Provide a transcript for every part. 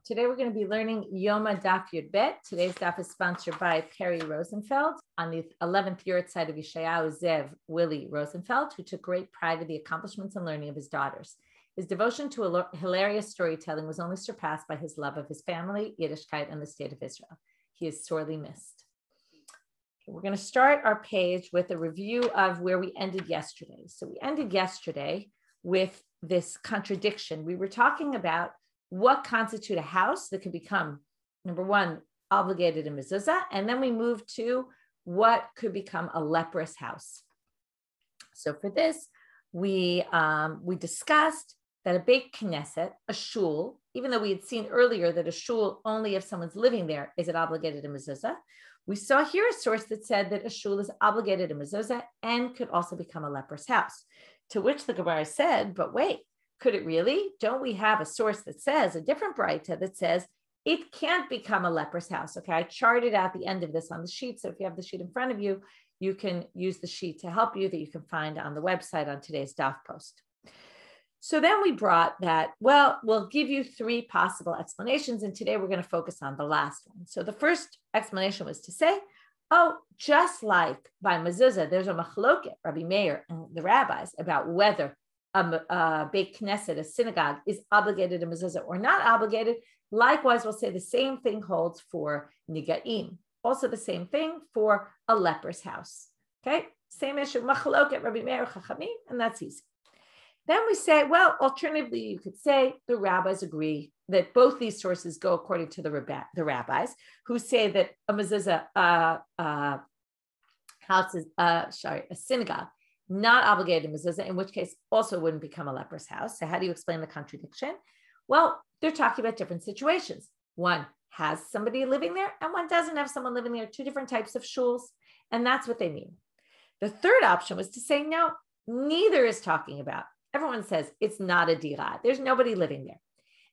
Today we're going to be learning Yoma Daf Yud Bet. Today's daf is sponsored by Perry Rosenfeld on the 11th yahrzeit of Yeshayahu Zev Willie Rosenfeld, who took great pride in the accomplishments and learning of his daughters. His devotion to hilarious storytelling was only surpassed by his love of his family, Yiddishkeit, and the state of Israel. He is sorely missed. Okay, we're going to start our page with a review of where we ended yesterday. So we ended yesterday with this contradiction. We were talking about what constitutes a house that could become, number one, obligated in mezuzah, and then we moved to what could become a leprous house. So for this, we discussed that a Beit Knesset, a shul, even though we had seen earlier that a shul only if someone's living there is it obligated in mezuzah, we saw here a source that said that a shul is obligated in mezuzah and could also become a leprous house. To which the Gemara said, but wait, could it really? Don't we have a source that says, a different Braita that says, it can't become a leprous house? Okay, I charted out the end of this on the sheet. So if you have the sheet in front of you, you can use the sheet to help you that you can find on the website on today's daf post. So then we brought that, well, we'll give you three possible explanations. And today we're going to focus on the last one. So the first explanation was to say, oh, just like by mezuzah, there's a machloket, Rabbi Meir and the rabbis, about whether a Beit Knesset, a synagogue, is obligated to mezuzah or not obligated. Likewise, we'll say the same thing holds for nigaim. Also the same thing for a leper's house. Okay, same issue, machloket, Rabbi Meir, Chachamim, and that's easy. Then we say, well, alternatively, you could say the rabbis agree that both these sources go according to the rabbis, who say that a mezuzah house is, a synagogue, not obligated in mezuzah, in which case also wouldn't become a leper's house. So how do you explain the contradiction? Well, they're talking about different situations. One has somebody living there and one doesn't have someone living there, two different types of shuls. And that's what they mean. The third option was to say, no, neither is talking about. Everyone says it's not a dirah. There's nobody living there.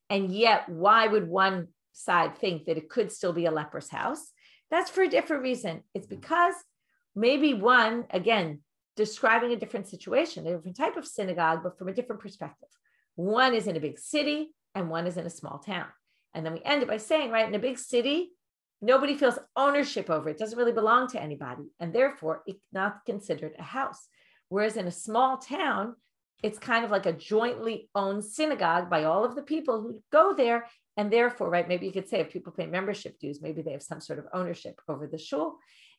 And yet, why would one side think that it could still be a leper's house? That's for a different reason. It's because maybe one, again, describing a different situation, a different type of synagogue, but from a different perspective. One is in a big city and one is in a small town. And then we end it by saying, right, in a big city, nobody feels ownership over it. It doesn't really belong to anybody. And therefore, it's not considered a house. Whereas in a small town, it's kind of like a jointly owned synagogue by all of the people who go there. And therefore, right, maybe you could say if people pay membership dues, maybe they have some sort of ownership over the shul.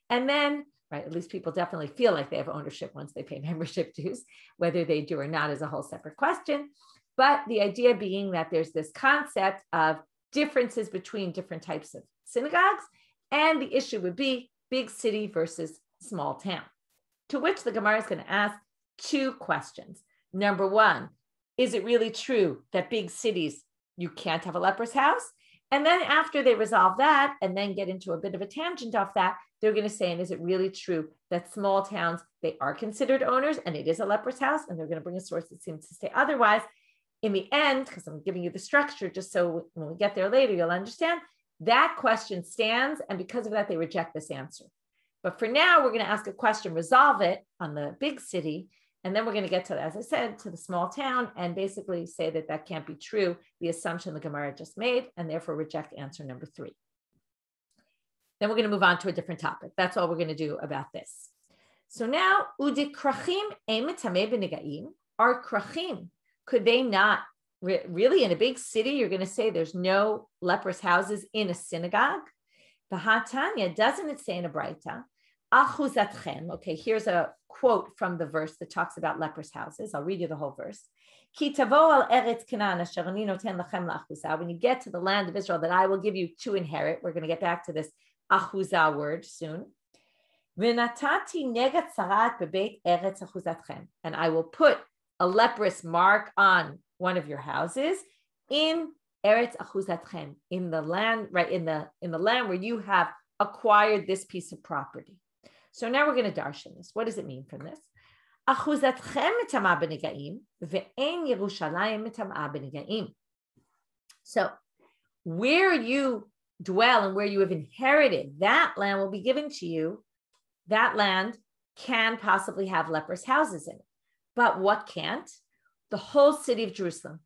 And then, right, at least people definitely feel like they have ownership once they pay membership dues. Whether they do or not is a whole separate question. But the idea being that there's this concept of differences between different types of synagogues. And the issue would be big city versus small town. To which the Gemara is going to ask two questions. Number one, is it really true that big cities, you can't have a leper's house? And then after they resolve that and then get into a bit of a tangent off that, they're going to say, and is it really true that small towns, they are considered owners and it is a leper's house? And they're going to bring a source that seems to say otherwise. In the end, because I'm giving you the structure, just so when we get there later, you'll understand, that question stands. And because of that, they reject this answer. But for now, we're going to ask a question, resolve it on the big city. And then we're going to get to, as I said, to the small town and basically say that that can't be true, the assumption the Gemara just made, and therefore reject answer number 3. Then we're going to move on to a different topic. That's all we're going to do about this. So now, udi krachim emetame b'negaim, are krachim, could they not, really in a big city, you're going to say there's no leprous houses in a synagogue? The Hatanya, doesn't it say in a Braita, achuzatchem, okay, here's a quote from the verse that talks about leprous houses. I'll read you the whole verse. Ki tavo al eretz Canaan asher ani noten lachem la'achuzah. When you get to the land of Israel that I will give you to inherit, we're going to get back to this achuzah word soon. V'natati negat sarat bebeit eretz achuzatchem. And I will put a leprous mark on one of your houses in eretz achuzatchem, in the land, right, in the land where you have acquired this piece of property. So now we're going to darshan this. What does it mean from this? So where you dwell and where you have inherited, that land will be given to you. That land can possibly have leprous houses in it. But what can't? The whole city of Jerusalem.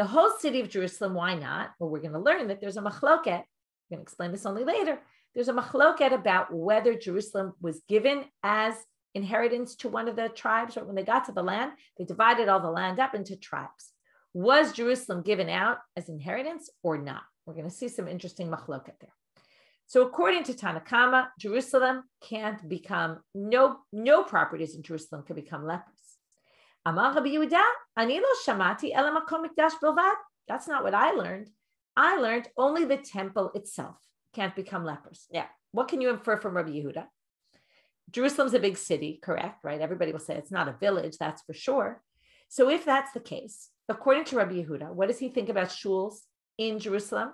the whole city of Jerusalem, why not? Well, we're going to learn that there's a machloket. We're going to explain this only later. There's a machloket about whether Jerusalem was given as inheritance to one of the tribes, or when they got to the land, they divided all the land up into tribes. Was Jerusalem given out as inheritance or not? We're going to see some interesting machloket there. So according to Tanna Kamma, Jerusalem can't become, no properties in Jerusalem can become leprous. Amar Rabbi Yehuda, ani lo shamati ela makom mikdash bilvad. That's not what I learned. I learned only the temple itself can't become leprous. Yeah. What can you infer from Rabbi Yehuda? Jerusalem's a big city, correct, right? Everybody will say it's not a village, that's for sure. So if that's the case, according to Rabbi Yehuda, what does he think about shuls in Jerusalem?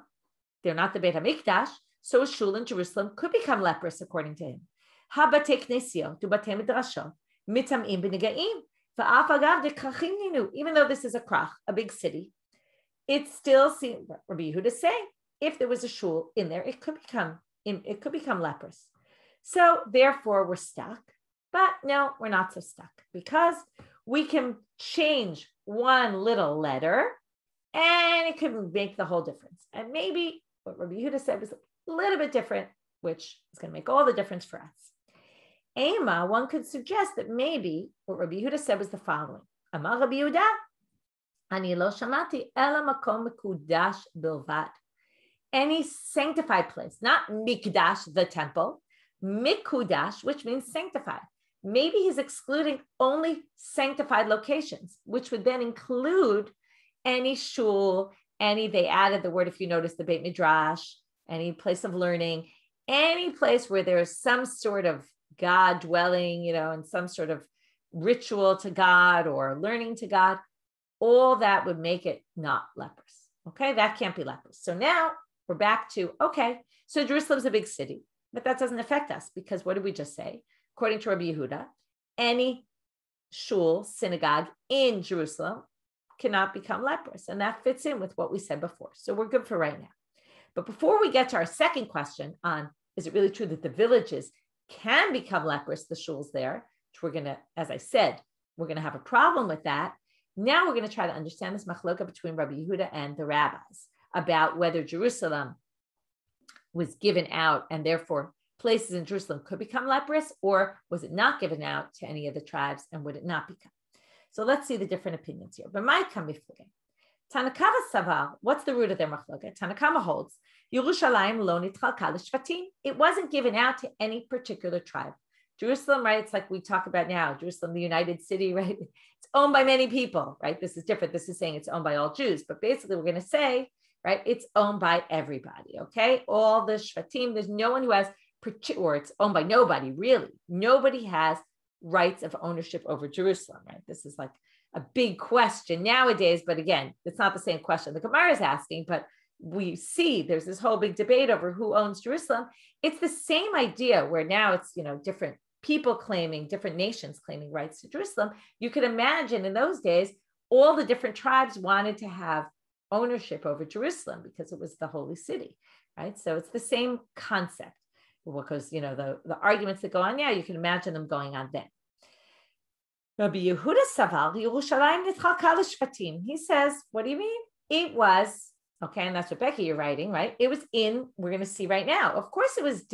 They're not the Beit HaMikdash, so a shul in Jerusalem could become leprous, according to him. Ha-batei knesiyot u'batei midrashot mitamim b'negaim v'af agav dekrachim ninu. Even though this is a krach, a big city, it still seems, Rabbi Yehuda is saying, if there was a shul in there, it could become leprous. So therefore, we're stuck. But no, we're not so stuck, because we can change one little letter and it could make the whole difference. And maybe what Rabbi Yehuda said was a little bit different, which is going to make all the difference for us. Ema, one could suggest that maybe what Rabbi Yehuda said was the following. Amar Rabbi Yehuda, ani lo shamati ela makom mekudash bilvad. Any sanctified place, not mikdash, the temple, mikudash, which means sanctified. Maybe he's excluding only sanctified locations, which would then include any shul, they added the word, if you notice, the Beit Midrash, any place of learning, any place where there's some sort of God dwelling, and some sort of ritual to God or learning to God, all that would make it not leprous. Okay, that can't be leprous. So now we're back to, okay, so Jerusalem's a big city, but that doesn't affect us, because what did we just say? According to Rabbi Yehuda, any shul, synagogue in Jerusalem cannot become leprous. And that fits in with what we said before. So we're good for right now. But before we get to our second question on, is it really true that the villages can become leprous, the shuls there, which we're going to, as I said, we're going to have a problem with that. Now we're going to try to understand this machloka between Rabbi Yehuda and the rabbis about whether Jerusalem was given out and therefore places in Jerusalem could become leprous, or was it not given out to any of the tribes and would it not become? So let's see the different opinions here. But my kamiflige. Tanna Kamma savar, what's the root of their machloka? Tanna Kamma holds, Yerushalayim lo nitchalka l'shvatim. It wasn't given out to any particular tribe. Jerusalem, right? It's like we talk about now, Jerusalem, the United City, right? It's owned by many people, right? This is different. This is saying it's owned by all Jews, but basically we're going to say, right, it's owned by everybody, okay? All the shvatim, there's no one who has, or it's owned by nobody, really. Nobody has rights of ownership over Jerusalem, right? This is like a big question nowadays, but again, it's not the same question the Gemara is asking, but we see there's this whole big debate over who owns Jerusalem. It's the same idea where now it's, different people claiming, different nations claiming rights to Jerusalem. You could imagine in those days, all the different tribes wanted to have ownership over Jerusalem because it was the holy city, right? So it's the same concept, because, the arguments that go on now, you can imagine them going on then. Rabbi Yehuda savar Yerushalayim nitchalka l'shvatim. He says, what do you mean? It was, okay, and that's what Becky, you're writing, right? It was we're going to see right now. Of course, it was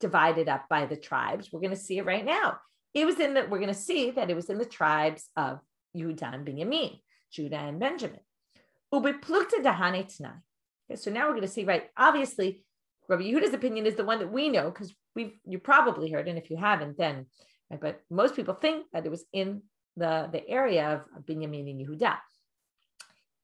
divided up by the tribes. We're going to see it right now. We're going to see that it was in the tribes of Yehuda and Binyamin, Judah and Benjamin. Ubeplukta dahane t'nai. Okay, so now we're going to see, right? Obviously, Rabbi Yehuda's opinion is the one that we know, because you probably heard, and if you haven't, then, right, but most people think that it was in the area of Binyamin and Yehuda.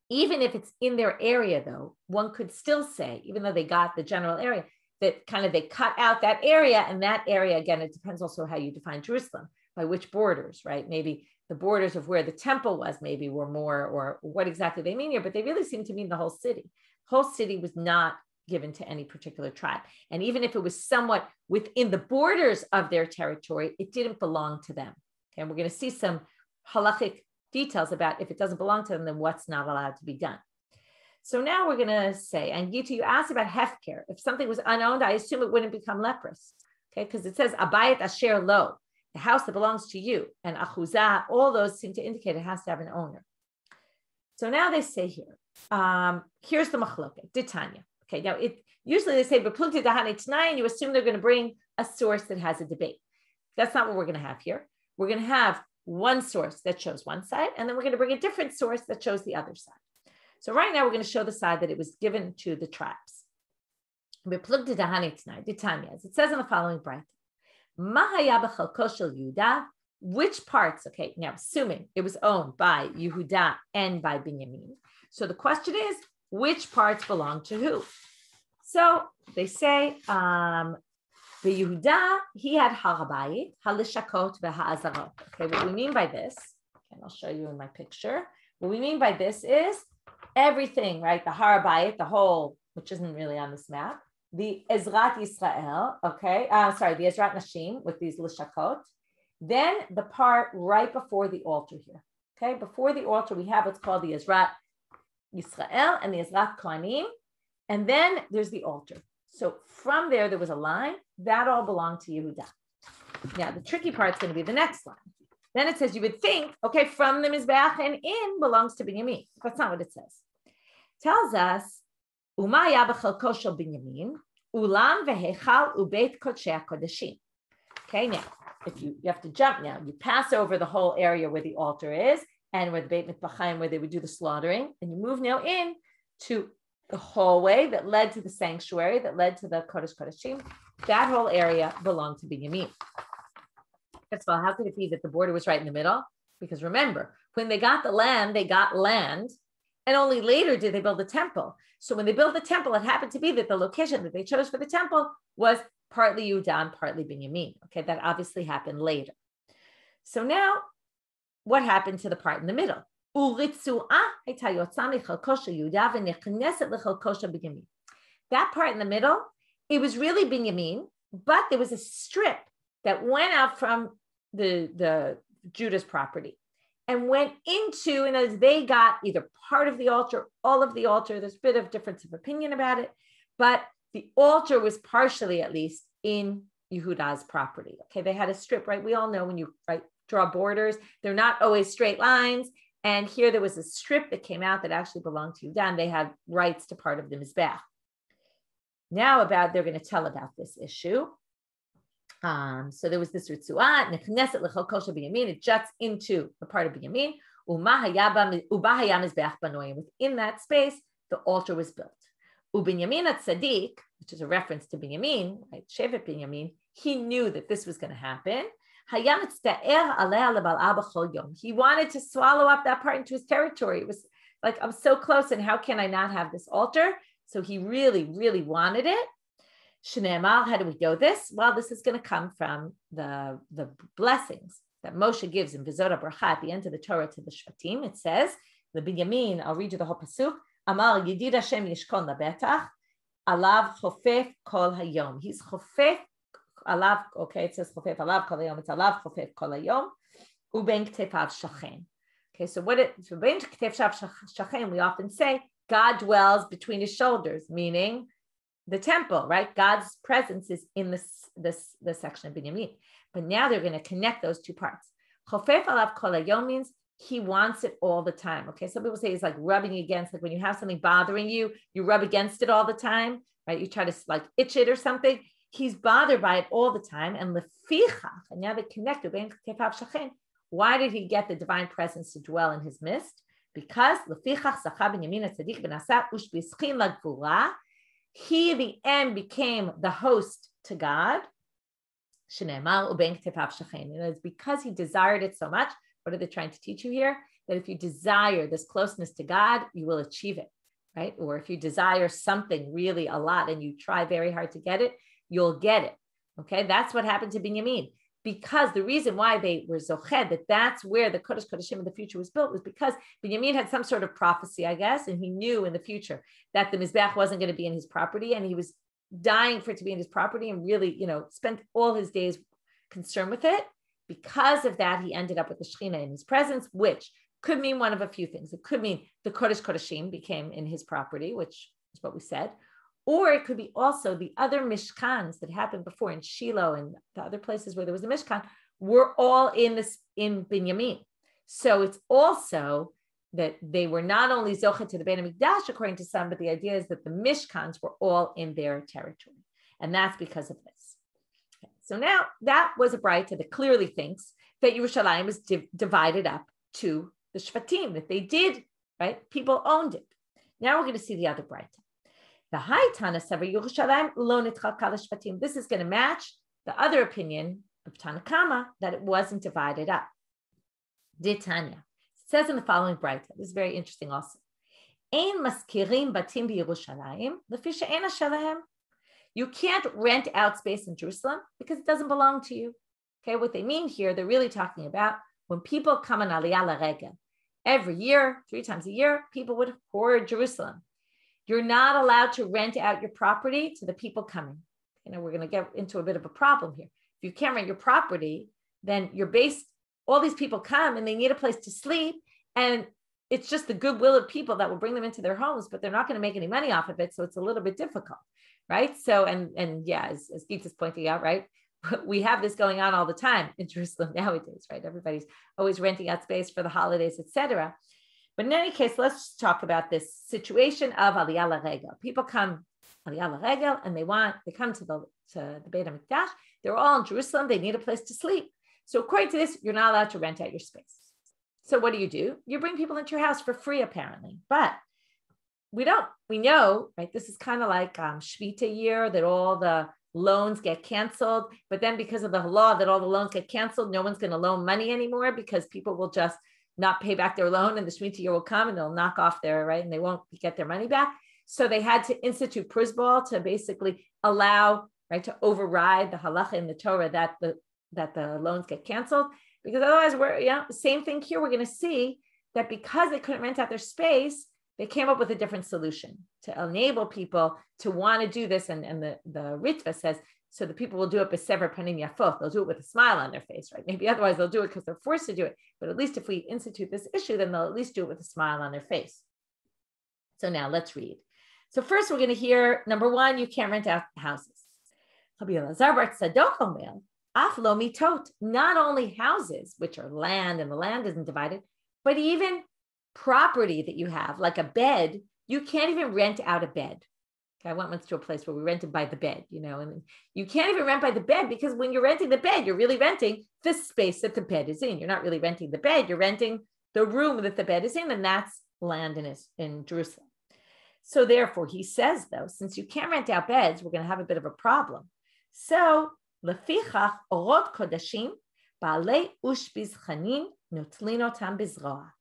Even if it's in their area, though, one could still say, even though they got the general area, that kind of they cut out that area, and that area, again, it depends also how you define Jerusalem, by which borders, right? Maybe the borders of where the temple was maybe were more, or what exactly they mean here, but they really seem to mean the whole city. The whole city was not given to any particular tribe. And even if it was somewhat within the borders of their territory, it didn't belong to them. Okay, and we're going to see some halachic details about if it doesn't belong to them, then what's not allowed to be done. So now we're going to say, and Gita, you asked about hefker. If something was unowned, I assume it wouldn't become leprous. Okay, because it says abayit asher lo, the house that belongs to you, and achuzah, all those seem to indicate it has to have an owner. So now they say here, here's the machloket, Ditanya. Okay, now usually they say, Beplugta Dahane Tnai, and you assume they're going to bring a source that has a debate. That's not what we're going to have here. We're going to have one source that shows one side, and then we're going to bring a different source that shows the other side. So right now we're going to show the side that it was given to the tribes. Beplugta Dahane Tnai, Ditanya, as it says in the following bright. Mahaya b'chalko shel Yehuda, which parts, okay, now assuming it was owned by Yehuda and by Binyamin. So the question is, which parts belong to who? So they say, the Yehuda, he had Harabayit, Halishakot, V'ha'azarot. Okay, what we mean by this, and I'll show you in my picture, what we mean by this is everything, right? The Harabayit, the whole, which isn't really on this map, the Ezrat Yisrael, okay, the Ezrat Nashim with these Lishakot, then the part right before the altar here, okay? Before the altar, we have what's called the Ezrat Yisrael and the Ezrat Kohanim, and then there's the altar. So from there was a line, that all belonged to Yehuda. Now, the tricky part is going to be the next line. Then it says, you would think, okay, from the Mizbeach and in belongs to Binyamin. That's not what it says. It tells us, Uma haya b'chalko shel Binyamin, ulam vehechal ubeit kodshei kodeshim. Okay, now, if you have to jump now, you pass over the whole area where the altar is and where the Beit Mikbachayim, where they would do the slaughtering, and you move now in to the hallway that led to the sanctuary, that led to the Kodesh Kodeshim. That whole area belonged to Binyamin. First of all, how could it be that the border was right in the middle? Because remember, when they got the land, they got land, and only later did they build the temple. So when they built the temple, it happened to be that the location that they chose for the temple was partly Yehuda and partly Binyamin. Okay, that obviously happened later. So now, what happened to the part in the middle? That part in the middle, it was really Binyamin, but there was a strip that went out from the Judah's property and went into, and as they got either part of the altar, all of the altar, there's a bit of difference of opinion about it, but the altar was partially, at least, in Yehuda's property. Okay, they had a strip, right? We all know when you draw borders, they're not always straight lines. And here there was a strip that came out that actually belonged to Yehuda, and they had rights to part of the Mizbeach. Now they're going to tell about this issue. So there was this Ritzuah, Nechneset l'chol kol shel Binyamin, it juts into the part of Binyamin. Within that space, the altar was built. Ubinyamin at Tzaddik, which is a reference to Binyamin, right? Shevet Binyamin, he knew that this was going to happen. He wanted to swallow up that part into his territory. It was like, I'm so close, and how can I not have this altar? So he really, really wanted it. Shneimar, how do we know this? Well, this is going to come from the blessings that Moshe gives in Vizora Bracha at the end of the Torah to the Shvatim. It says, the Binyamin, I'll read you the whole pasuk. Amar Yedid Hashem Yishkon Labetach, Alav Chofef Kol Hayom. He's Chofef Alav. Okay, it says Chofef Alav Kol Hayom. It's Alav Chofef Kol Hayom. Uben Ktefav Shachen. Okay, so Uben Ktefav Shachen, we often say God dwells between his shoulders, meaning the temple, right? God's presence is in this section of Binyamin. But now they're going to connect those two parts. Chofef Alav Kol Hayom means he wants it all the time. Okay, some people say it's like rubbing against, like when you have something bothering you, you rub against it all the time, right? You try to like itch it or something. He's bothered by it all the time. And lefichach, and now they connect. Why did he get the divine presence to dwell in his midst? Because lefichach zacha Binyamin tzaddik benasa ushbischin lagvura. He, the end, became the host to God. Shneimar uben ktefav shachen. It's because he desired it so much. What are they trying to teach you here? That if you desire this closeness to God, you will achieve it, right? Or if you desire something really a lot and you try very hard to get it, you'll get it, okay? That's what happened to Binyamin. Because the reason why they were zoched, that's where the Kodesh Kodeshim in the future was built, was because Binyamin had some sort of prophecy, I guess, and he knew in the future that the Mizbeach wasn't going to be in his property, and he was dying for it to be in his property and really, spent all his days concerned with it. Because of that, he ended up with the Shekhinah in his presence, which could mean one of a few things. It could mean the Kodesh Kodeshim became in his property, which is what we said. Or it could be also the other Mishkans that happened before in Shiloh and the other places where there was a Mishkan were all in Binyamin. So it's also that they were not only Zocha to the Beit HaMikdash, according to some, but the idea is that the Mishkans were all in their territory. And that's because of this. Okay. So now that was a Braita that clearly thinks that Yerushalayim was divided up to the Shvatim, that they did, right? People owned it. Now we're going to see the other Braita. The High Tana Sever Yerushalayim lo nitchalka l'Shvatim. This is going to match the other opinion of Tanna Kama that it wasn't divided up. Ditanya. It says in the following Braita, this is very interesting also. Ein maskirim batim b'Yerushalayim lefi she'ena shalahem. You can't rent out space in Jerusalem because it doesn't belong to you. Okay, what they mean here, they're really talking about when people come on Aliyah L'Regel. Every year, 3 times a year, people would hoard Jerusalem. You're not allowed to rent out your property to the people coming. You know, we're going to get into a bit of a problem here. If you can't rent your property, then you're based, all these people come and they need a place to sleep. And it's just the goodwill of people that will bring them into their homes, but they're not going to make any money off of it. So it's a little bit difficult, right? So, and yeah, as Geet is pointing out, right? We have this going on all the time in Jerusalem nowadays, right? Everybody's always renting out space for the holidays, etc. But in any case, let's talk about this situation of Aliyah L'Regel. People come Aliyah L'Regel and they come to the Beit HaMikdash. They're all in Jerusalem. They need a place to sleep. So according to this, you're not allowed to rent out your space. So what do? You bring people into your house for free, apparently. But we know, right? This is kind of like Shvita year, that all the loans get canceled. But then because of the law that all the loans get canceled, no one's going to loan money anymore because people will just not pay back their loan and the Shemitah year will come and they'll knock off their, right? And they won't get their money back. So they had to institute Pruzbal to basically allow, right, to override the halacha in the Torah that the loans get canceled. Because otherwise same thing here. We're going to see that because they couldn't rent out their space, they came up with a different solution to enable people to want to do this. And the Ritva says, so the people will do it b'sever panim yafot. They'll do it with a smile on their face, right? Maybe otherwise they'll do it because they're forced to do it. But at least if we institute this issue, then they'll at least do it with a smile on their face. So now let's read. So first we're going to hear, number one, you can't rent out houses. Not only houses, which are land and the land isn't divided, but even property that you have, like a bed, you can't even rent out a bed. Okay, I went once to a place where we rented by the bed, and you can't even rent by the bed because when you're renting the bed, you're really renting the space that the bed is in. You're not really renting the bed, you're renting the room that the bed is in, and that's land in Jerusalem. So therefore, he says, though, since you can't rent out beds, we're going to have a bit of a problem. So, lefichach orot kodashim ba'alei ushbiz chanin notlin otam bizroa.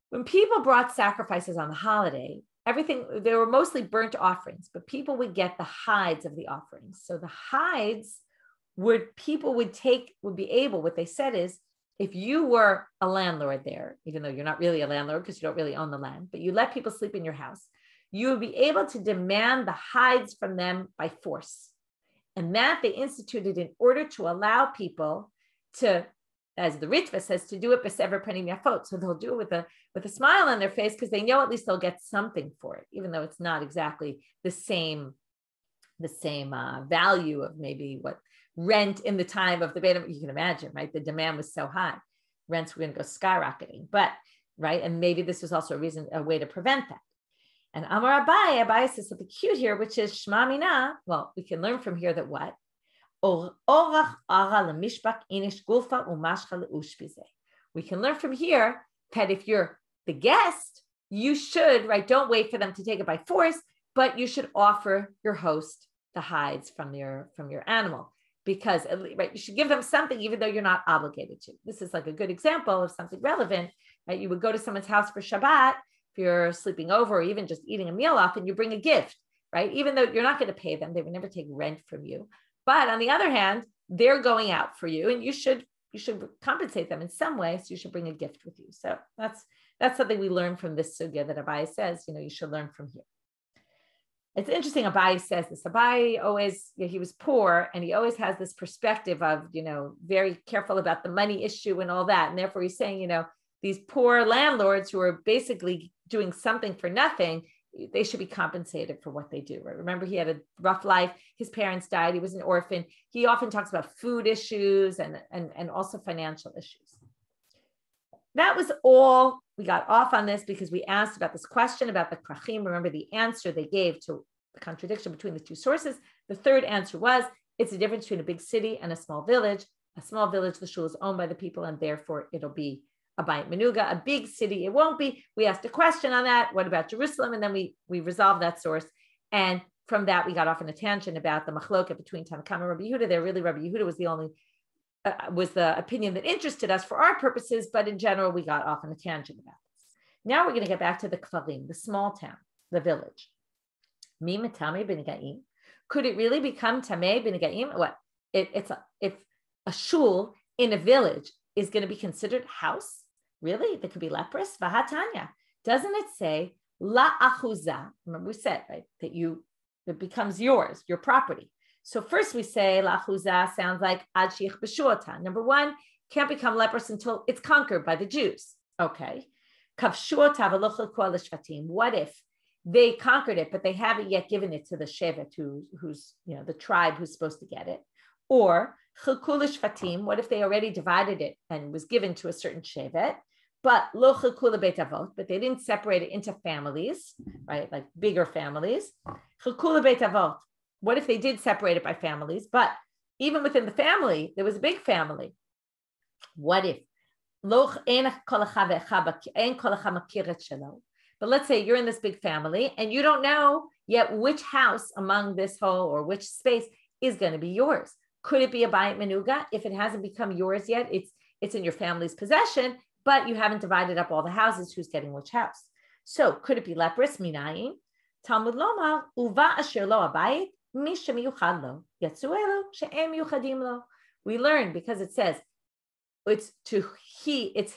When people brought sacrifices on the holiday, they were mostly burnt offerings, but people would get the hides of the offerings. So the hides people would be able, what they said is, if you were a landlord there, even though you're not really a landlord because you don't really own the land, but you let people sleep in your house, you would be able to demand the hides from them by force. And that they instituted in order to allow people to, as the Ritva says, to do it b'sever panim yafot. So they'll do it with a smile on their face because they know at least they'll get something for it, even though it's not exactly the same value of maybe what rent in the time of the Beit HaMikdash. You can imagine, right? The demand was so high, rents were going to go skyrocketing. But right, and maybe this was also a way to prevent that. And Amar Abaye says something cute here, which is Shema Mina. Well, we can learn from here that what? We can learn from here that if you're the guest, you should, right, don't wait for them to take it by force, but you should offer your host the hides from your animal, because right, you should give them something even though you're not obligated to. This is like a good example of something relevant, right? You would go to someone's house for Shabbat, if you're sleeping over or even just eating a meal off, and you bring a gift, right? Even though you're not going to pay them, they would never take rent from you. But on the other hand, they're going out for you, and you should compensate them in some way. So you should bring a gift with you. So that's something we learn from this sugya that Abaye says, you should learn from here. It's interesting. Abaye says this. Abaye always, he was poor, and he always has this perspective of, very careful about the money issue and all that. And therefore he's saying, these poor landlords who are basically doing something for nothing, they should be compensated for what they do. Right? Remember, he had a rough life. His parents died. He was an orphan. He often talks about food issues and also financial issues. that was all. We got off on this because we asked about this question about the krachim. Remember the answer they gave to the contradiction between the two sources. The third answer was, it's the difference between a big city and a small village. A small village, the shul is owned by the people, and therefore it'll be a bayit menuga. A big city, it won't be. We asked a question on that. What about Jerusalem? And then we resolved that source. And from that, we got off on a tangent about the machloket between Tanna Kamma and Rabbi Yehuda. There, really, Rabbi Yehuda was the only was the opinion that interested us for our purposes, but in general, we got off on a tangent about this. Now we're going to get back to the kfarim, the small town, the village. Mi matame b'negaim. Could it really become tamei b'negaim? What? If a shul in a village is going to be considered house, really? There could be leprous. Vahatanya. Doesn't it say la achuza? Remember we said, right, that it becomes yours, your property. So first we say la achuza sounds like ad sheich b'shuata. Number one, can't become leprous until it's conquered by the Jews. Okay. Kavshuata v'lo chilku l'shvatim. What if they conquered it, but they haven't yet given it to the shevet, who's the tribe who's supposed to get it? Or chilku l'shvatim. What if they already divided it and was given to a certain shevet, but lo chilku l'beit avot, but they didn't separate it into families, right? Like bigger families. Chilku l'beit avot. What if they did separate it by families, but even within the family, there was a big family? What if? But let's say you're in this big family and you don't know yet which house among this whole or which space is going to be yours. Could it be a bayit menuga? If it hasn't become yours yet, it's in your family's possession, but you haven't divided up all the houses, who's getting which house. So could it be leprous? Minayin. Talmud lomar, uva asher lo abayit, misha miyuchad lo, yatzuelu she'em miyuchadim lo. We learn because it says it's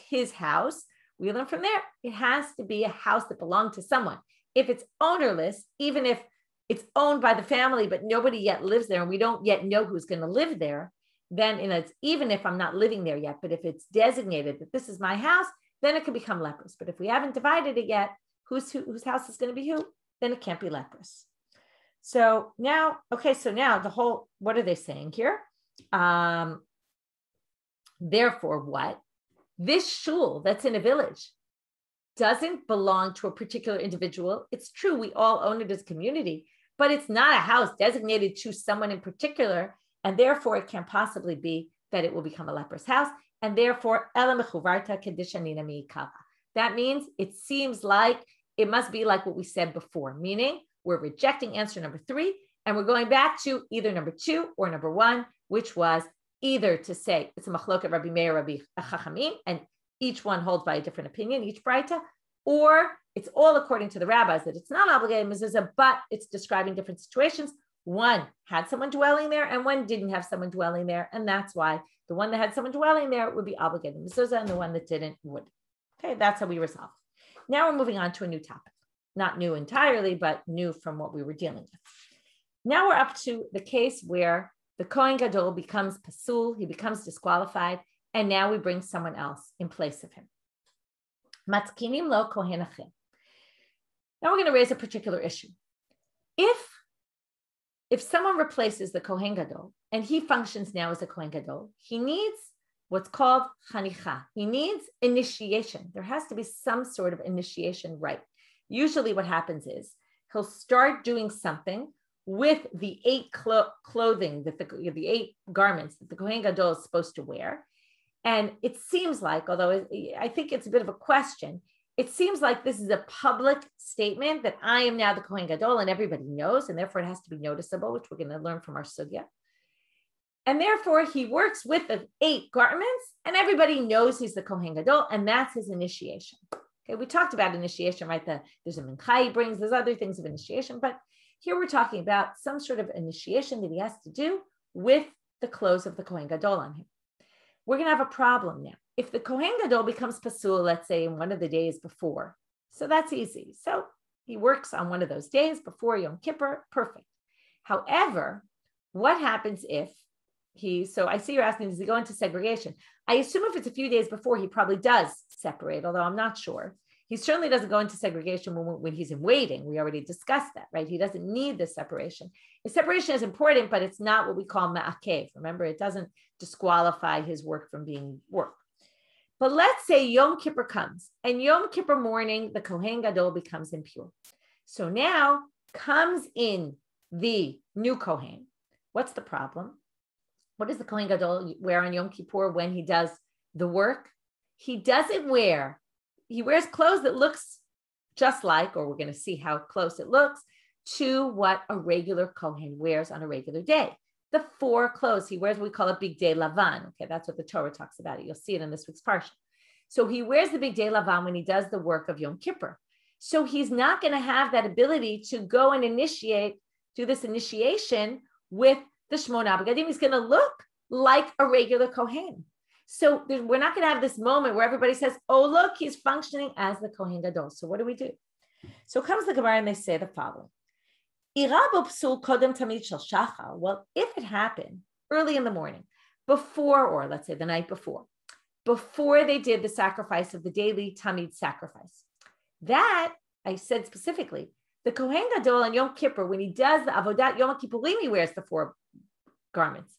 his house. We learn from there, it has to be a house that belonged to someone. If it's ownerless, even if it's owned by the family, but nobody yet lives there, and we don't yet know who's going to live there, then even if I'm not living there yet, but if it's designated that this is my house, then it can become leprous. But if we haven't divided it yet, whose house is going to be who, then it can't be leprous. So now what are they saying here? Therefore, what? This shul that's in a village doesn't belong to a particular individual. It's true, we all own it as a community, but it's not a house designated to someone in particular, and therefore it can't possibly be that it will become a leprous house, and therefore, that means it seems like it must be like what we said before, meaning we're rejecting answer number 3, and we're going back to either number 2 or number 1, which was either to say it's a machloket Rabbi Meir, Rabbi Chachamim, and each one holds by a different opinion, each braita, or it's all according to the rabbis that it's not obligated mezuzah, but it's describing different situations. One had someone dwelling there and one didn't have someone dwelling there, and that's why the one that had someone dwelling there would be obligated mezuzah and the one that didn't would. Okay, that's how we resolve. Now we're moving on to a new topic. Not new entirely, but new from what we were dealing with. Now we're up to the case where the Kohen Gadol becomes pasul, he becomes disqualified, and now we bring someone else in place of him. Matkinim lo kohen achim. Now we're going to raise a particular issue. If someone replaces the Kohen Gadol, and he functions now as a Kohen Gadol, he needs what's called chanicha. He needs initiation. There has to be some sort of initiation rite. Usually what happens is he'll start doing something with the 8 clothing that the 8 garments that the Kohen Gadol is supposed to wear. And it seems like, although I think it's a bit of a question, it seems like this is a public statement that I am now the Kohen Gadol and everybody knows, and therefore it has to be noticeable, which we're going to learn from our sugya. And therefore he works with the 8 garments and everybody knows he's the Kohen Gadol, and that's his initiation. Okay, we talked about initiation, right? There's a mincha he brings, there's other things of initiation, but here we're talking about some sort of initiation that he has to do with the clothes of the Kohen Gadol on him. We're going to have a problem now. If the Kohen Gadol becomes pasul, let's say in one of the days before, so that's easy. So he works on one of those days before Yom Kippur, perfect. However, what happens if so I see you're asking, does he go into segregation? I assume if it's a few days before, he probably does separate, although I'm not sure. He certainly doesn't go into segregation when he's in waiting. We already discussed that, right? He doesn't need this separation. The separation is important, but it's not what we call ma'akev. Remember, it doesn't disqualify his work from being work. But let's say Yom Kippur comes, and Yom Kippur morning, the Kohen Gadol becomes impure. So now comes in the new Kohen. What's the problem? What does the Kohen Gadol wear on Yom Kippur when he does the work? He wears clothes that looks just like, or we're going to see how close it looks to what a regular Kohen wears on a regular day. The 4 clothes he wears, we call it Bigdei Lavan. Okay, that's what the Torah talks about. You'll see it in this week's parsha. So he wears the Bigdei Lavan when he does the work of Yom Kippur. So he's not going to have that ability to go and do this initiation with the Shmona Begadim. He's going to look like a regular Kohen. So we're not going to have this moment where everybody says, oh, look, he's functioning as the Kohen Gadol. So what do? So comes the Gemara and they say the following. Well, if it happened early in the morning, before, or let's say the night before they did the sacrifice of the daily Tamid sacrifice, that I said specifically, the Kohen Gadol on Yom Kippur, when he does the Avodat Yom Kippurim, he wears the 4 garments.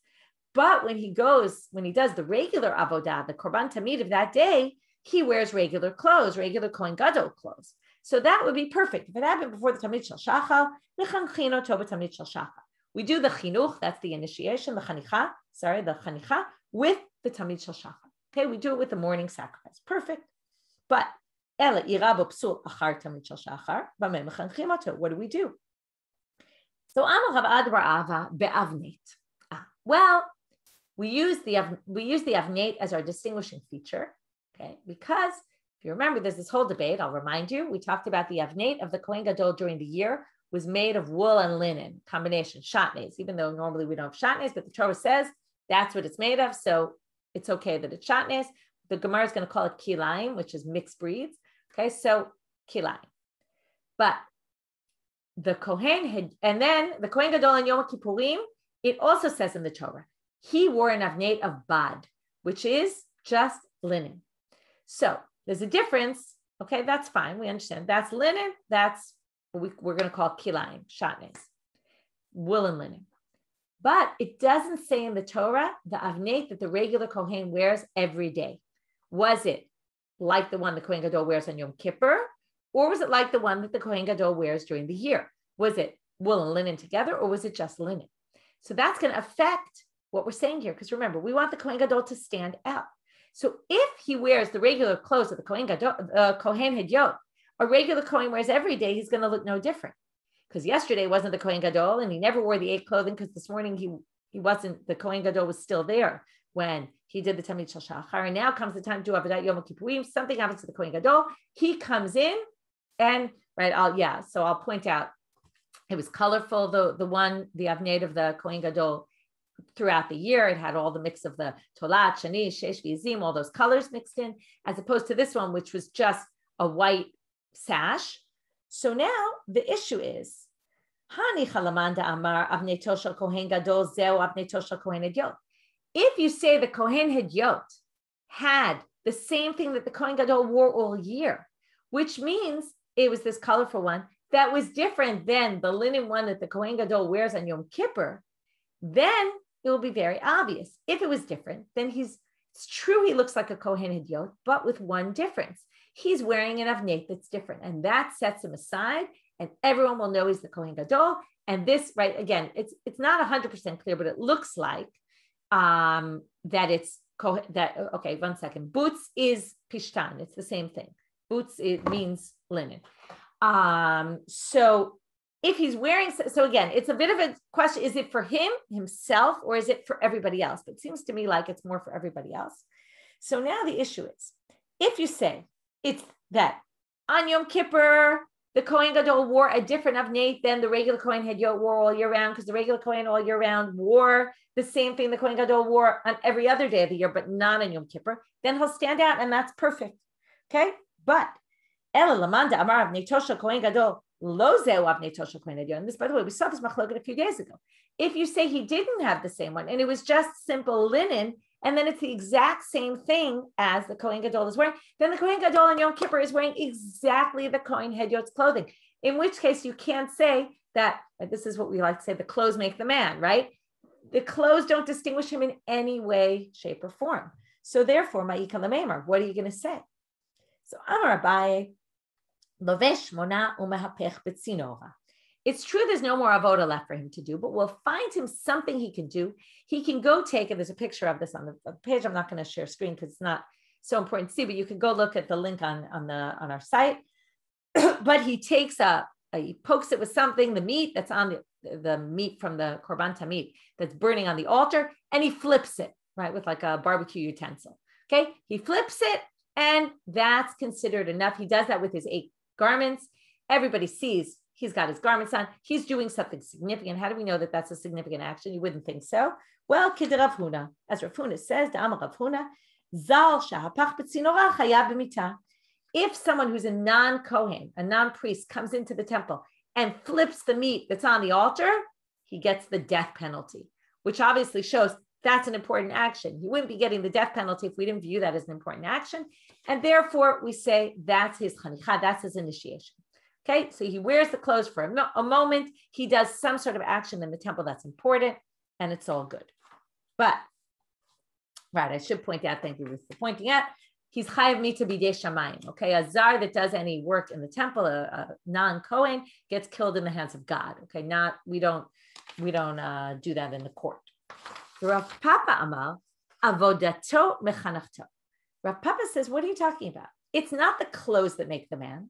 But when he does the regular Avodah, the Korban Tamid of that day, he wears regular clothes, regular Kohen Gadol clothes. So that would be perfect. If it happened before the Tamid Shel Shachar, we do the chinuch, that's the initiation, the chanicha, with the Tamid Shel Shachar. Okay, we do it with the morning sacrifice. Perfect. But what do we do? So well, we use the avneit as our distinguishing feature, okay? Because if you remember, there's this whole debate. I'll remind you. We talked about the avneit of the Kohen Gadol during the year was made of wool and linen, combination, shatnez, even though normally we don't have shatnez, but the Torah says that's what it's made of. So it's okay that it's shatnez. The Gemara is going to call it kilayim, which is mixed breeds. Okay, so kilayim. But the Kohen and then the Kohen Gadol and Yom Kippurim, it also says in the Torah, he wore an avneit of bad, which is just linen. So there's a difference. Okay, that's fine. We understand. That's linen. That's what we're going to call kilayim, shatnez, wool and linen. But it doesn't say in the Torah the avneit that the regular Kohen wears every day. Was it like the one the Kohen Gadol wears on Yom Kippur, or was it like the one that the Kohen Gadol wears during the year? Was it wool and linen together, or was it just linen? So that's going to affect what we're saying here, because remember, we want the Kohen Gadol to stand out. So if he wears the regular clothes of the Kohen Gadol, Kohen Hedyot, a regular Kohen wears every day, he's going to look no different. Because yesterday wasn't the Kohen Gadol, and he never wore the 8 clothing, because this morning he wasn't, the Kohen Gadol was still there when he did the Tamid Shel Shachar. And now comes the time to do Avodat Yom Kippurim. Something happens to the Kohen Gadol. He comes in and, so I'll point out, it was colorful, the avneit of the Kohen Gadol throughout the year. It had all the mix of the Tolat, Shani, Shesh, V'Yizim, all those colors mixed in, as opposed to this one, which was just a white sash. So now the issue is, if you say the Kohen Hedyot had the same thing that the Kohen Gadol wore all year, which means it was this colorful one that was different than the linen one that the Kohen Gadol wears on Yom Kippur, then it will be very obvious. If it was different, then it's true he looks like a Kohen Hedyot, but with one difference. He's wearing an avneit that's different, and that sets him aside, and everyone will know he's the Kohen Gadol. And this, right, again, it's not 100% clear, but it looks like that it's okay, one second. Boots is pishtan. It's the same thing. Boots, it means linen. So if he's wearing, so again, it's a bit of a question. Is it for himself, or is it for everybody else? But it seems to me like it's more for everybody else. So now the issue is, if you say it's that on Yom Kippur, the Kohen Gadol wore a different avneit than the regular Kohen Hedyot wore all year round, because the regular Kohen all year round wore the same thing the Kohen Gadol wore on every other day of the year, but not on Yom Kippur, then he'll stand out, and that's perfect. Okay? But, Ela Lamanda Amar Avnei Tosha Kohen Gadol, Lo Zeu Avnei Tosha Kohen Hedyot. And this, by the way, we saw this machloket a few days ago. If you say he didn't have the same one, and it was just simple linen, and then it's the exact same thing as the Kohen Gadol is wearing, then the Kohen Gadol on Yom Kippur is wearing exactly the Kohen Hedyot's clothing. In which case, you can't say that, this is what we like to say, the clothes make the man, right? The clothes don't distinguish him in any way, shape, or form. So therefore, ma'ika l'meimer, what are you going to say? So Amar Abaye, lovesh mona umehapech betzinora. It's true there's no more avoda left for him to do, but we'll find him something he can do. He can go take it. There's a picture of this on the page. I'm not going to share screen because it's not so important to see, but you can go look at the link on our site. But he takes he pokes it with something, the meat that's on the meat from the korban tamid that's burning on the altar, and he flips it, right, with like a barbecue utensil. Okay, he flips it, and that's considered enough. He does that with his 8 garments. Everybody sees he's got his garments on. He's doing something significant. How do we know that that's a significant action? You wouldn't think so. Well, Kid Rav Huna, as Rav Huna says, the Amar Rav Huna, Zal shahapach betzinora chayav b'mita. If someone who's a non-Kohen, a non-priest, comes into the temple and flips the meat that's on the altar, he gets the death penalty, which obviously shows that's an important action. He wouldn't be getting the death penalty if we didn't view that as an important action. And therefore, we say that's his chanicha, that's his initiation. Okay, so he wears the clothes for a moment. He does some sort of action in the temple that's important, and it's all good. But, right, I should point out, thank you Ruth for pointing out, he's chayav mita bidei shamayim. Okay, a zar that does any work in the temple, a non-Kohen, gets killed in the hands of God. Okay, we don't do that in the court. Rav Papa Amar avodato mechanachto. Rav Papa says, what are you talking about? It's not the clothes that make the man.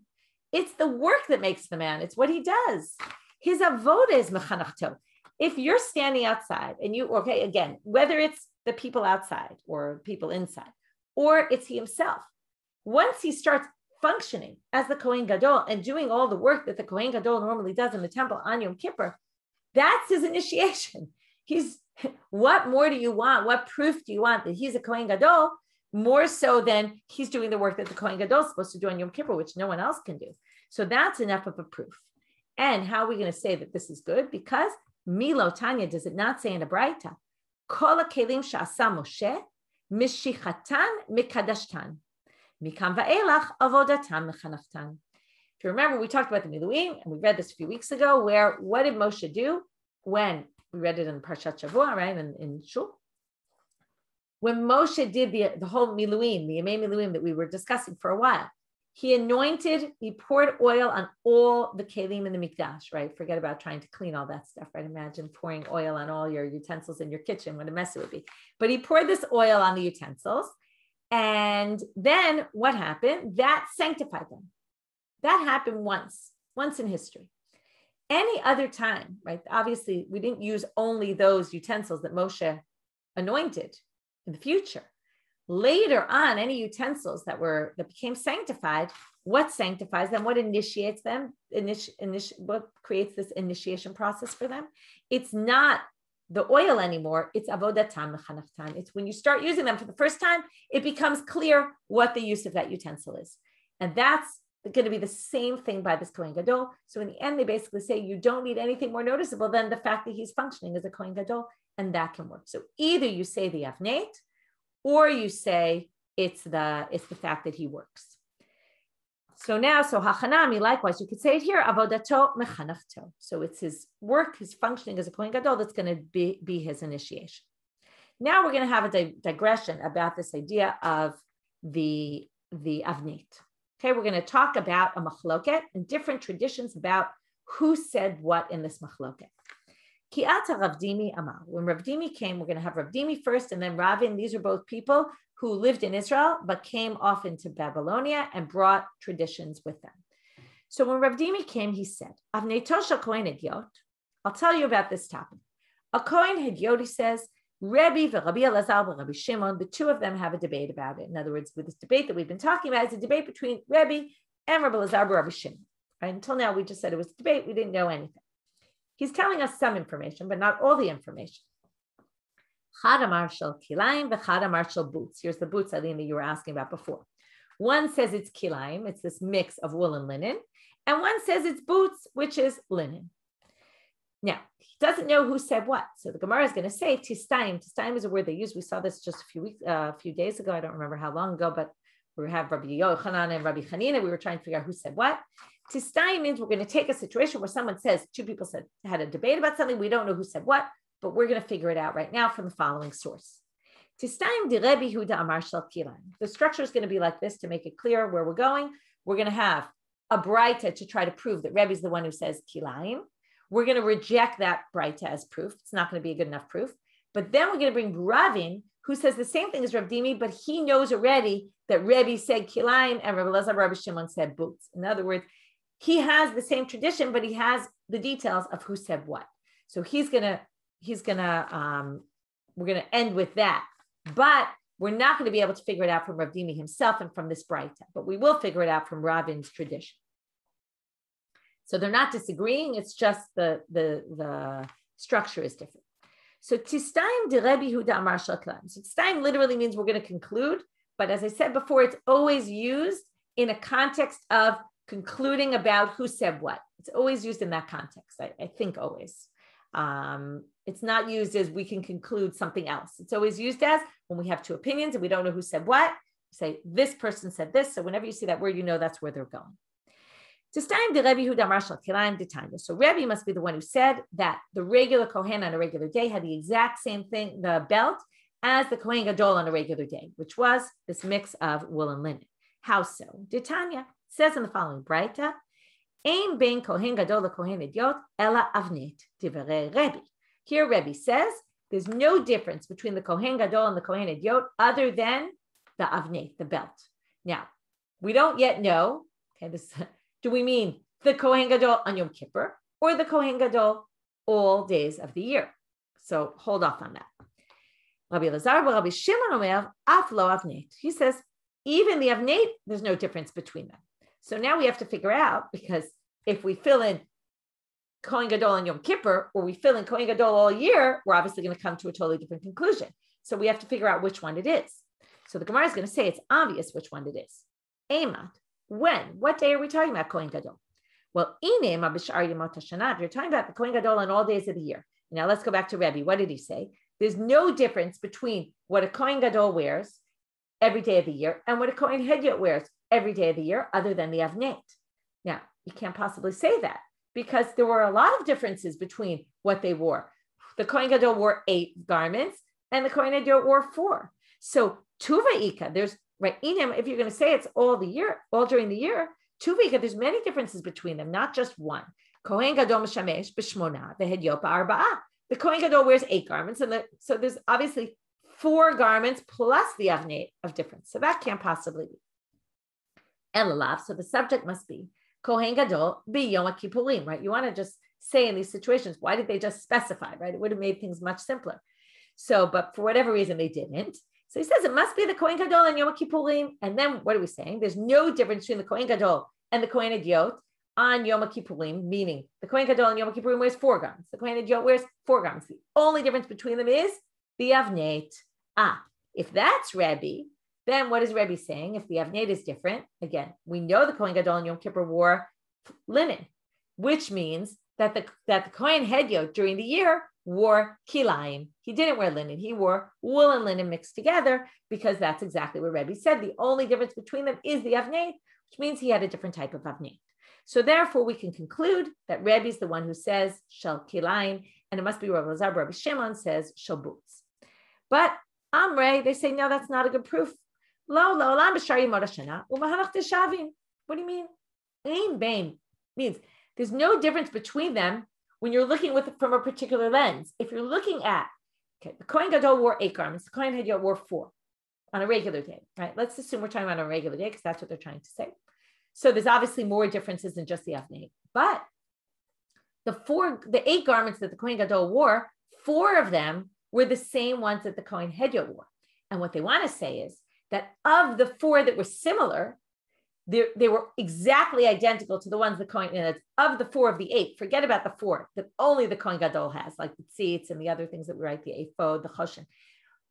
It's the work that makes the man. It's what he does. His avoda is mechanachto. If you're standing outside and again, whether it's the people outside or people inside, or it's he himself, once he starts functioning as the Kohen Gadol and doing all the work that the Kohen Gadol normally does in the temple on Yom Kippur, that's his initiation. What more do you want? What proof do you want that he's a Kohen Gadol? More so than he's doing the work that the Kohen Gadol is supposed to do on Yom Kippur, which no one else can do. So that's enough of a proof. And how are we going to say that this is good? Because Milo Tanya, does it not say in a Braita, Kol kelim sha'asa Moshe mishichatan mikadashtan mikam va'elach avodatam mechanachtan. If you remember, we talked about the Miluim, and we read this a few weeks ago, where what did Moshe do when we read it in Parshat Shavua, right, in Shul? When Moshe did the whole Miluim, the Yemei Miluim that we were discussing for a while, he poured oil on all the kelim in the mikdash, right? Forget about trying to clean all that stuff, right? Imagine pouring oil on all your utensils in your kitchen, what a mess it would be. But he poured this oil on the utensils. And then what happened? That sanctified them. That happened once in history. Any other time, right? Obviously, we didn't use only those utensils that Moshe anointed in the future. Later on, any utensils that became sanctified, what sanctifies them? What initiates them? What creates this initiation process for them? It's not the oil anymore. It's avodatam mechanachtan. It's when you start using them for the first time, it becomes clear what the use of that utensil is. And that's going to be the same thing by this Kohen Gadol. So in the end, they basically say you don't need anything more noticeable than the fact that he's functioning as a Kohen Gadol, and that can work. So either you say the avneit, or you say it's the fact that he works. So hachanami, likewise, you could say it here, avodato mechanachto. So it's his work, his functioning as a Kohen Gadol that's going to be his initiation. Now we're going to have a digression about this idea of the avneit. Okay, we're going to talk about a machloket and different traditions about who said what in this machloket. Ki'ata Rav Dimi Amar. When Rav Dimi came, we're going to have Rav Dimi first and then Ravin. These are both people who lived in Israel but came off into Babylonia and brought traditions with them. So when Rav Dimi came, he said, Avneito shel Kohen Hediot. I'll tell you about this topic. A Kohen Hediot, he says, Rebbe Rabbi Elazar and Rabbi Shimon, the two of them have a debate about it. In other words, with this debate that we've been talking about, it's a debate between Rebbe and Rabbi Elazar and Rabbi Shimon. Right? Until now, we just said it was a debate. We didn't know anything. He's telling us some information, but not all the information. Chad amar shel kilayim v'chad amar shel boots. Here's the boots, Eileen, that you were asking about before. One says it's kilayim, it's this mix of wool and linen, and one says it's boots, which is linen. Now, he doesn't know who said what. So the Gemara is going to say tistayim. Tistayim is a word they use. We saw this just a few days ago. I don't remember how long ago, but we have Rabbi Yochanan and Rabbi Chanina. We were trying to figure out who said what. Tistayim means we're going to take a situation where someone says, two people had a debate about something. We don't know who said what, but we're going to figure it out right now from the following source. Tistayim di Rebbe Huda Amar Shel Kilayim. The structure is going to be like this to make it clear where we're going. We're going to have a Braita to try to prove that Rebbe is the one who says Kilayim. We're going to reject that Braita as proof. It's not going to be a good enough proof. But then we're going to bring Ravin, who says the same thing as Rav Dimi, but he knows already that Rebbe said Kilayim and Rabbi Elazar Rabbi Shimon said boots. In other words, he has the same tradition, but he has the details of who said what. So we're going to end with that. But we're not going to be able to figure it out from Rav Dimi himself and from this Braita, but we will figure it out from Ravin's tradition. So they're not disagreeing. It's just the structure is different. So Tistayim de Rebbe Huda Amar Shel Kilayim. So Tistayim literally means we're going to conclude, but as I said before, it's always used in a context of concluding about who said what. It's always used in that context. I think always. It's not used as we can conclude something else. It's always used as when we have two opinions and we don't know who said what, say this person said this. So whenever you see that word, you know that's where they're going. So Rebbe must be the one who said that the regular Kohen on a regular day had the exact same thing, the belt, as the Kohen Gadol on a regular day, which was this mix of wool and linen. How so? Tanya says in the following Braita, Ein ben Kohen Gadol Kohen Idiot ela avnet divrei Rebbe. Here Rebbe says there's no difference between the Kohen Gadol and the Kohen Idiot other than the avnet, the belt. Now, we don't yet know, okay, do we mean the Kohen Gadol on Yom Kippur or the Kohen Gadol all days of the year? So hold off on that. Rabbi Elazar, Rabbi Shimon Omer, af lo avnet. He says, even the avnet, there's no difference between them. So now we have to figure out, because if we fill in Kohen Gadol on Yom Kippur, or we fill in Kohen Gadol all year, we're obviously going to come to a totally different conclusion. So we have to figure out which one it is. So the Gemara is going to say it's obvious which one it is. Emat. When? What day are we talking about Kohen Gadol? Well, if you're talking about the Kohen Gadol on all days of the year. Now let's go back to Rebbe. What did he say? There's no difference between what a Kohen Gadol wears every day of the year and what a Kohen Hedyot wears every day of the year, other than the avnet. Now, you can't possibly say that because there were a lot of differences between what they wore. The Kohen Gadol wore 8 garments and the Kohen Hedyot wore 4. So Tuvaika, there's right, if you're going to say it's all the year, all during the year, Tuvika, there's many differences between them, not just one. Kohen Gadol Mishamesh B'Shmona, the Hedyot Ba'Arba'ah. The Kohen Gadol wears 8 garments, and so there's obviously 4 garments plus the avnet of difference. So that can't possibly be. Elalav, so the subject must be Kohen Gadol B'Yom Kippurim, right? You want to just say in these situations, why did they just specify, right? It would have made things much simpler. So, but for whatever reason, they didn't. So he says it must be the Kohen Gadol and Yom Kippurim. And then what are we saying? There's no difference between the Kohen Gadol and the Kohen Idiot on Yom Kippurim, meaning the Kohen Gadol and Yom Kippurim wears 4 garments. The Kohen Idiot wears 4 garments. The only difference between them is the avnet. If that's Rebbe, then what is Rebbe saying? If the avnet is different, again, we know the Kohen Gadol and Yom Kippur wore linen, which means that the Kohen Hedyot during the year wore kilayim. He didn't wear linen. He wore wool and linen mixed together, because that's exactly what Rebbe said. The only difference between them is the avnet, which means he had a different type of avnet. So therefore, we can conclude that Rebbe is the one who says shel kilayim, and it must be Rabbi Elazar, Rabbi Shimon says shel boots. But Amrei, they say, no, that's not a good proof. Lo la'olam b'shari yemot hashana u'mahanach teshavim. What do you mean? Ein bein means there's no difference between them when you're looking from a particular lens. If you're looking at, okay, the Kohen Gadol wore 8 garments, the Kohen Hedyot wore 4 on a regular day, right? Let's assume we're talking about a regular day because that's what they're trying to say. So there's obviously more differences than just the avnet. But the 8 garments that the Kohen Gadol wore, 4 of them were the same ones that the Kohen Hedyot wore. And what they want to say is that of the 4 that were similar, they were exactly identical to the ones the Kohen, and it's of the 4 of the 8, forget about the 4 that only the Kohen Gadol has, like the tzitz and the other things that we write, the ephod, the choshen.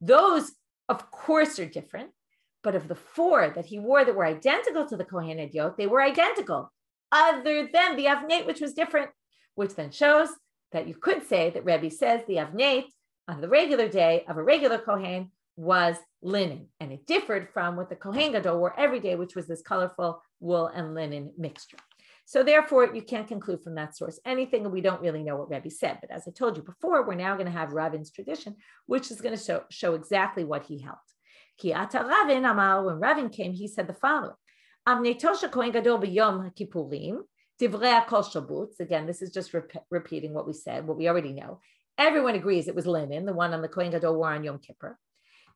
Those, of course, are different, but of the 4 that he wore that were identical to the Kohen Hedyot, they were identical, other than the avnet, which was different, which then shows that you could say that Rebbe says the avnet on the regular day of a regular Kohen was linen, and it differed from what the Kohen Gadol wore every day, which was this colorful wool and linen mixture. So therefore, you can't conclude from that source anything, and we don't really know what Rebbe said. But as I told you before, we're now going to have Ravin's tradition, which is going to show exactly what he held. Ki ata Ravin Amar, when Ravin came, he said the following: Avnei Tosha Kohen Gadol b'Yom HaKippurim, Divrei HaKol Shabutz. Again, this is just repeating what we said, what we already know. Everyone agrees it was linen, the one on the Kohen Gadol wore on Yom Kippur.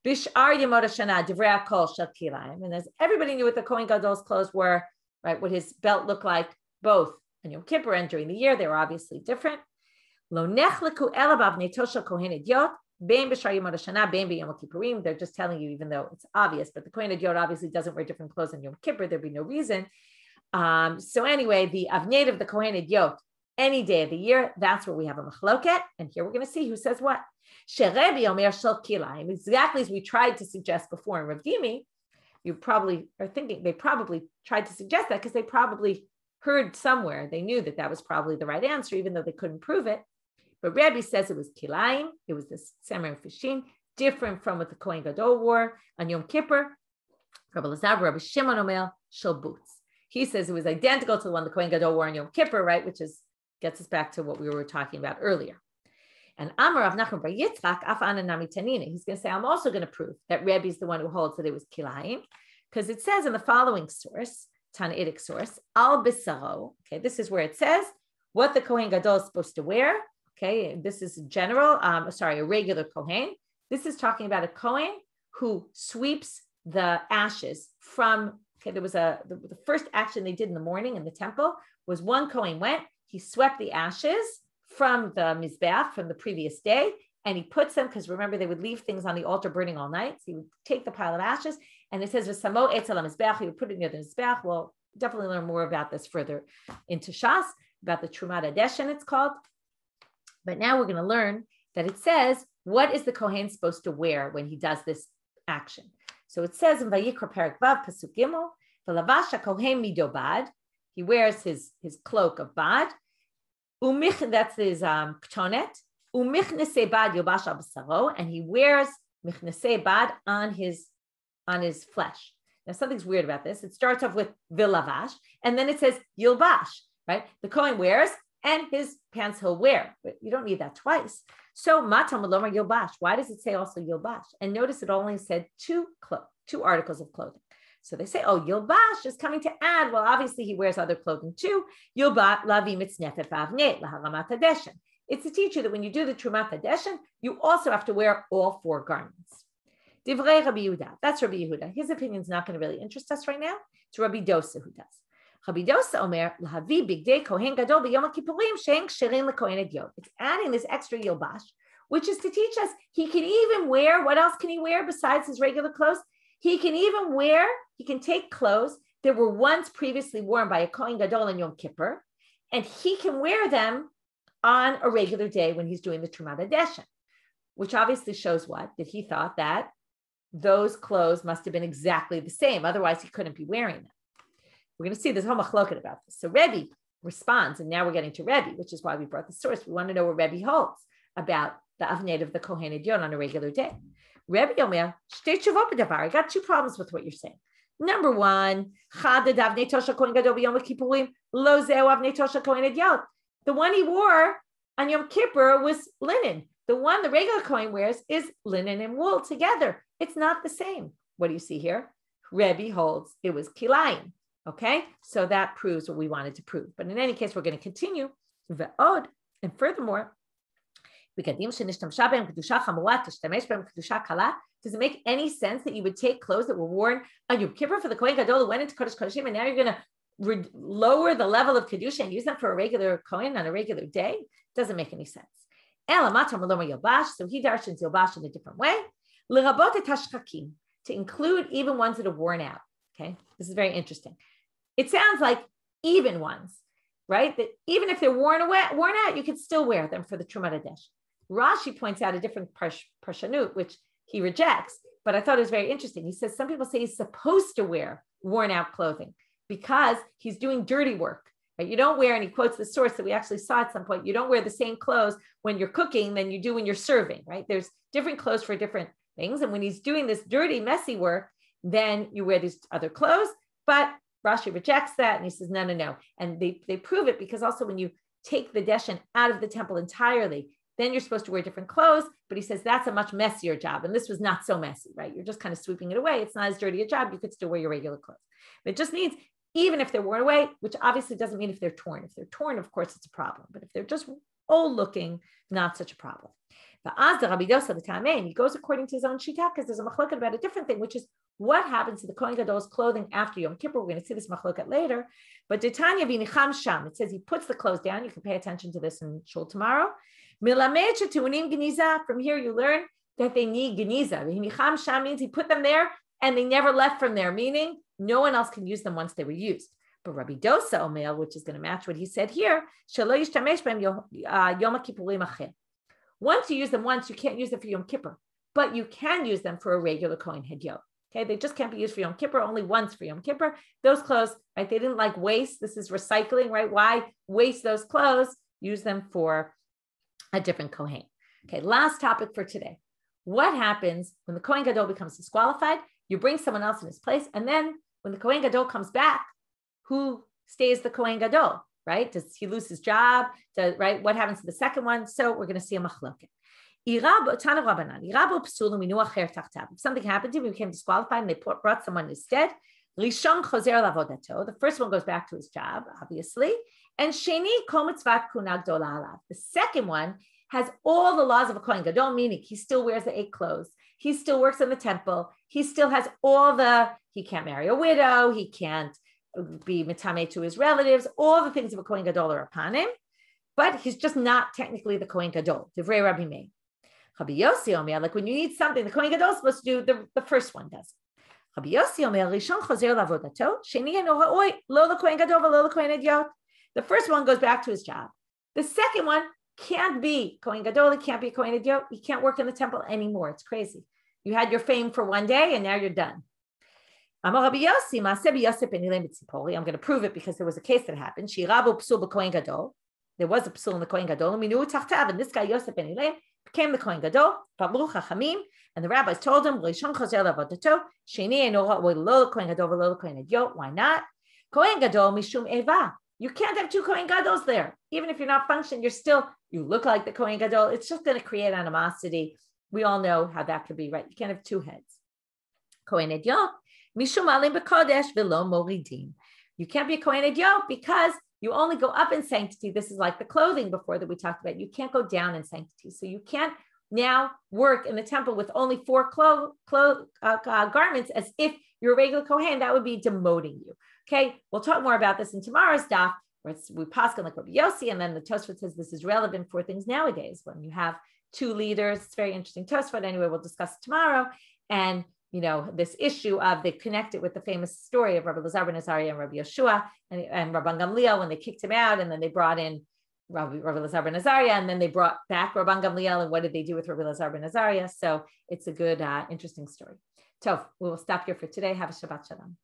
Bishar Yemot HaShana Divrei HaKol Shel Kilayim. And as everybody knew what the Kohen Gadol's clothes were, right, what his belt looked like, both on Yom Kippur and during the year, they were obviously different. Lo nechleku ela b'avnei tosha kohen idiot, bein b'shar Yemot HaShana, bein b'Yom Kippurim. They're just telling you, even though it's obvious, but the Kohen idiot obviously doesn't wear different clothes on Yom Kippur. There'd be no reason. So anyway, the avnei of the Kohen idiot, any day of the year, that's where we have a machloket. And here we're going to see who says what. Sherebi omer shel kilayim, exactly as we tried to suggest before in Rav Dimi. You probably are thinking they probably tried to suggest that because they probably heard somewhere. They knew that that was probably the right answer, even though they couldn't prove it. But Rebbe says it was kilayim. It was the semer and fishin, different from what the Kohen Gadol wore on Yom Kippur. Rabbi Lazar, Rabbi Shimon omer shel boots. He says it was identical to the one the Kohen Gadol wore on Yom Kippur, right? Which gets us back to what we were talking about earlier. And Amar Rav Nachman bar Yitzchak af ana nami tanina. He's going to say, I'm also going to prove that Rebbe is the one who holds that it was kilayim, because it says in the following source, Tanaitic source, al bisaro. Okay, this is where it says what the Kohen Gadol is supposed to wear. Okay, this is general. A regular Kohen. This is talking about a Kohen who sweeps the ashes from. Okay, there was the first action they did in the morning in the temple was one Kohen went. He swept the ashes from the Mizbeach from the previous day, and he puts them, because remember, they would leave things on the altar burning all night. So he would take the pile of ashes, and it says, V'samo etzel HaMizbeach, he would put it near the Mizbeach. We'll definitely learn more about this further into Shas, about the Trumat Adeshen, it's called. But now we're going to learn that it says, what is the Kohen supposed to wear when he does this action? So it says in Vayikra Perek Vav, Pasuk Gimel, V'lavash HaKohen mido bad, he wears his cloak of bad, that's his ktonet. Umichnese bad yobash al basaro, and he wears michnese bad on his flesh. Now something's weird about this. It starts off with vilavash, and then it says yilbash. Right? The Kohen wears, and his pants he'll wear. But you don't need that twice. So matam alomar yilbash. Why does it say also yilbash? And notice it only said two articles of clothing. So they say, oh, Yilbash is coming to add. Well, obviously he wears other clothing too. Yilbat lavi mitznefet v'avnet laharamat hadeshen. It's to teach you that when you do the Trumat Hadeshen, you also have to wear all four garments. Divrei Rabbi Yehuda. That's Rabbi Yehuda. His opinion is not going to really interest us right now. It's Rabbi Dosa who does. Rabbi Dosa omer lahavi bigdei kohen gadol b'yom kippurim she'en ksherin lekohen idiot. It's adding this extra Yilbash, which is to teach us he can even wear, what else can he wear besides his regular clothes? He can take clothes that were once previously worn by a Kohen Gadol in Yom Kippur, and he can wear them on a regular day when he's doing the Trumat Hadeshen, which obviously shows what? That he thought that those clothes must have been exactly the same. Otherwise, he couldn't be wearing them. We're going to see this whole machloket about this. So Rebbe responds, and now we're getting to Rebbe, which is why we brought the source. We want to know what Rebbe holds about the avnei of the Kohen Idiot on a regular day. Rebbe Yomer, I got two problems with what you're saying. Number one, the one he wore on Yom Kippur was linen. The one the regular Kohen wears is linen and wool together. It's not the same. What do you see here? Rebbe holds it was kilayim. Okay, so that proves what we wanted to prove. But in any case, we're going to continue. And furthermore, does it make any sense that you would take clothes that were worn on Yom Kippur for the Kohen Gadol who went into Kodesh Kodeshim, and now you're going to lower the level of Kedusha and use them for a regular Kohen on a regular day? Doesn't make any sense. So he darshans Yilbash in a different way. To include even ones that are worn out. Okay, this is very interesting. It sounds like even ones, right? That even if they're worn out, you can still wear them for the Trumat Hadeshen. Rashi points out a different parshanut, which he rejects, but I thought it was very interesting. He says some people say he's supposed to wear worn out clothing because he's doing dirty work. Right? You don't wear, and he quotes the source that we actually saw at some point, you don't wear the same clothes when you're cooking than you do when you're serving, right? There's different clothes for different things. And when he's doing this dirty, messy work, then you wear these other clothes. But Rashi rejects that, and he says, no. And they prove it because also when you take the deshen out of the temple entirely, then you're supposed to wear different clothes. But he says that's a much messier job. And this was not so messy, right? You're just kind of sweeping it away. It's not as dirty a job. You could still wear your regular clothes. But it just means even if they're worn away, which obviously doesn't mean if they're torn. If they're torn, of course, it's a problem. But if they're just old looking, not such a problem. But as the Rabbi Dosa, the Tamei, he goes according to his own shita because there's a machloket about a different thing, which is what happens to the Kohen Gadol's clothing after Yom Kippur. We're going to see this machloket later. But Detanya v'nicham sham, it says he puts the clothes down. You can pay attention to this in shul tomorrow. Milamed shetunim geniza. From here you learn that they need geniza. V'nicham sham means he put them there and they never left from there, meaning no one else can use them once they were used. But Rabbi Dosa Omer, which is going to match what he said here, shelo yishtamesh b'hem Yom Kippurim acher. Once you use them once, you can't use them for Yom Kippur, but you can use them for a regular Kohen Hedyot. Okay, they just can't be used for Yom Kippur, only once for Yom Kippur. Those clothes, right, they didn't like waste. This is recycling, right? Why waste those clothes? Use them for a different Kohen. Okay, last topic for today. What happens when the Kohen Gadol becomes disqualified? You bring someone else in his place, and then when the Kohen Gadol comes back, who stays the Kohen Gadol? Right? Does he lose his job? Right? What happens to the second one? So we're going to see a machloket. If something happened to him, he became disqualified, and they brought someone instead. The first one goes back to his job, obviously. And the second one has all the laws of a Kohen Gadol, meaning he still wears the 8 clothes. He still works in the temple. He still has he can't marry a widow. He can't be mitame to his relatives. All the things of a Kohen Gadol are upon him, but he's just not technically the Kohen Gadol. Divrei Rabbi Meir. Rabbi Yossi Omer, like when you need something, the Kohen Gadol is supposed to do, the first one does. Rabbi Yossi Omer, Rishon chozer lavodato, sheni eno ha'oi, lo l'Kohen Gadol v'lo l'Kohen Hedyot. The first one goes back to his job. The second one can't be Kohen Gadol, it can't be Kohen Hedyot. He can't work in the temple anymore. It's crazy. You had your fame for one day, and now you're done. I'm going to prove it because there was a case that happened. There was a psul in the Kohen Gadol, and this guy Yosef ben Hillel became the Kohen Gadol. And the rabbis told him, why not? Kohen Gadol mishum eva. You can't have 2 Kohen Gadols there. Even if you're not functioning, you look like the Kohen Gadol. It's just going to create animosity. We all know how that could be, right? You can't have 2 heads. Kohen Hedyot. You can't be a Kohen Hedyot because you only go up in sanctity. This is like the clothing before that we talked about. You can't go down in sanctity. So you can't now work in the temple with only 4 garments as if you're a regular Kohen. That would be demoting you. Okay, we'll talk more about this in tomorrow's daf, where we paskin like Rabbi Yossi, and then the Tosfot says this is relevant for things nowadays when you have 2 leaders. It's very interesting Tosfot. Anyway, we'll discuss it tomorrow. And this issue of they connect it with the famous story of Rabbi Elazar ben Azariah and Rabbi Yeshua and Rabban Gamliel when they kicked him out, and then they brought in Rabbi Elazar ben Azariah, and then they brought back Rabban Gamliel, and what did they do with Rabbi Elazar ben Azariah? So it's a good, interesting story. So we will stop here for today. Have a Shabbat Shalom.